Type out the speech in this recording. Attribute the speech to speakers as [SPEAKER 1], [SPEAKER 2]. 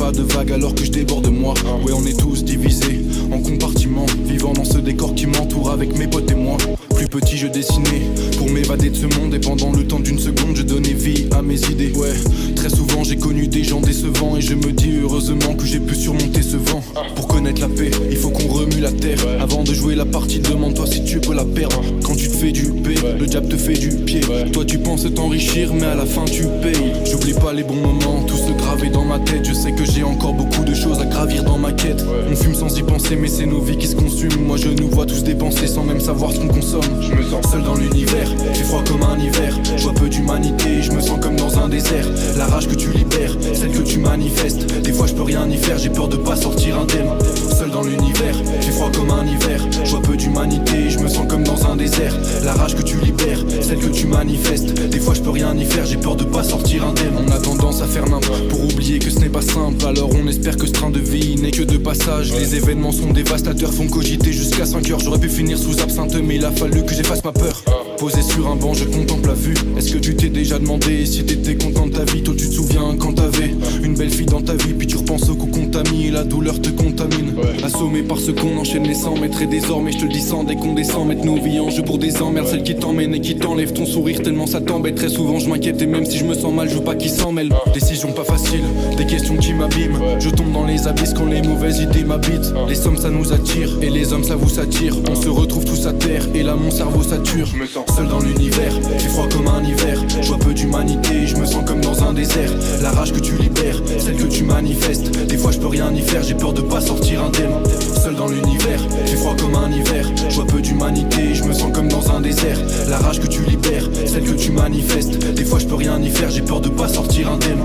[SPEAKER 1] pas de vagues alors que je déborde de moi. Ouais, on est tous divisés en compartiments, vivant dans ce décor qui m'entoure avec mes potes et moi. Plus petit je dessinais pour m'évader de ce monde, et pendant le temps d'une seconde je donnais vie à mes idées. Ouais, très souvent j'ai connu des gens décevants, et je me dis heureusement que j'ai pu surmonter ce vent. Pour connaître la paix, il faut qu'on remue la terre. Avant de jouer la partie, demande-toi si tu peux la perdre. Quand tu te fais du paix, le diable te fait du pied. Toi tu penses t'enrichir mais à la fin tu payes. J'oublie pas les bons moments, tous se gravés dans ma tête. Je sais que j'ai encore beaucoup de choses à gravir dans ma quête. On fume sans y penser mais c'est nos vies qui se consument. Moi je nous vois tous dépenser sans même savoir ce qu'on consomme. Je me sens seul dans l'univers, fait froid comme un hiver. Je vois peu d'humanité, je me sens comme dans un désert. La rage que tu libères, celle que tu manifestes. Des fois je peux rien y faire, j'ai peur de pas sortir indemne. Seul dans l'univers, fait froid comme un hiver. Je vois peu d'humanité, je me sens comme dans un désert. La rage que tu libères, celle que tu manifestes. Des fois je peux rien y faire, j'ai peur de pas sortir indemne. On a tendance à faire n'importe pour oublier que ce n'est pas simple. Alors on espère que ce train de vie n'est que de passage. Les événements sont dévastateurs, font cogiter jusqu'à 5 heures. J'aurais pu finir sous absinthe mais il a fallu que j'efface ma peur. Posé sur un banc, je contemple la vue. Est-ce que tu t'es déjà demandé si t'étais content de ta vie? Toi tu te souviens quand t'avais une belle fille dans ta vie, puis tu repenses au coup qu'on t'a mis et la douleur te contamine. Assommé par ce qu'on enchaîne les 100 mètres, et désormais je te le dis sans décondescend, mettre nos vies en jeu pour des emmerdes. Celle qui t'emmène et qui t'enlève ton sourire tellement ça t'embête. Très souvent je m'inquiète et même si je me sens mal, je veux pas qu'ils s'en mêlent. Décision pas facile, des questions qui m'abîment. Je tombe dans les abysses quand les mauvaises idées m'habitent. Les sommes ça nous attire et les hommes ça vous s'attire. On se retrouve tous à terre et là mon cerveau sature. Je me sens seul dans l'univers, fait froid comme un hiver. Je vois peu d'humanité, je me sens comme dans un désert. La rage que tu libères, celle que tu manifestes. Des fois je peux rien y faire, j'ai peur de pas sortir indemne. Seul dans l'univers, fait froid comme un hiver. Je vois peu d'humanité, je me sens comme dans un désert. La rage que tu libères, celle que tu manifestes. Des fois je peux rien y faire, j'ai peur de pas sortir indemne.